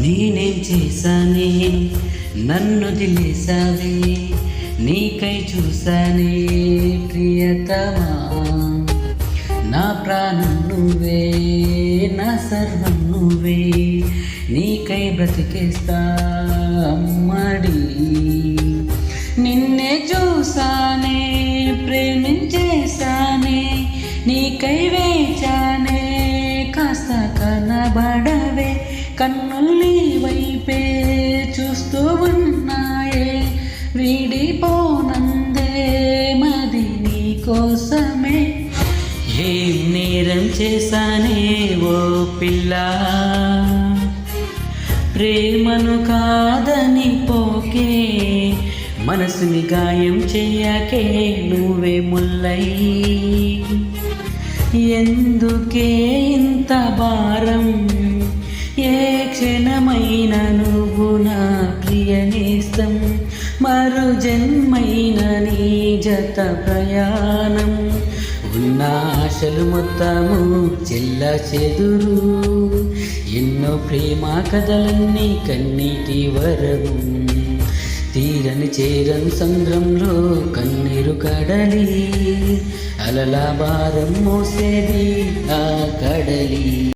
నేనేం చేశానే నన్ను దిలేసావే, నీకై చూసానే ప్రియతమా. నా ప్రాణం నువ్వే, నా సర్వం నువ్వే, నీకై బ్రతికేస్తా అమ్మడి. నిన్నే చూసానే, ప్రేమించేసానే, నీకై వేచానే, కాస్త కనబడవే. కన్నుల్ని వైపే చూస్తూ ఉన్నాయే, వీడిపోనందే మది నీ కోసమే. ఏం నేరం చేశానే ఓ పిల్ల, ప్రేమను కాదని పోకే, మనసుని గాయం చెయ్యకే నువ్వే ముల్లై. ఎందుకే ఇంత భారం, ఏ క్షణమైన నువ్వు నా ప్రియ నేస్తం, మరు జన్మైన నీ జత ప్రయాణం. ఉన్న ఆశలు మొత్తము చెల్ల చెదురు, ఎన్నో ప్రేమ కథలన్నీ కన్నీటి వరము. తీరని చేరని సంద్రంలో కన్నీరు కడలి, అలల భారం మోసేది ఆ కడలి.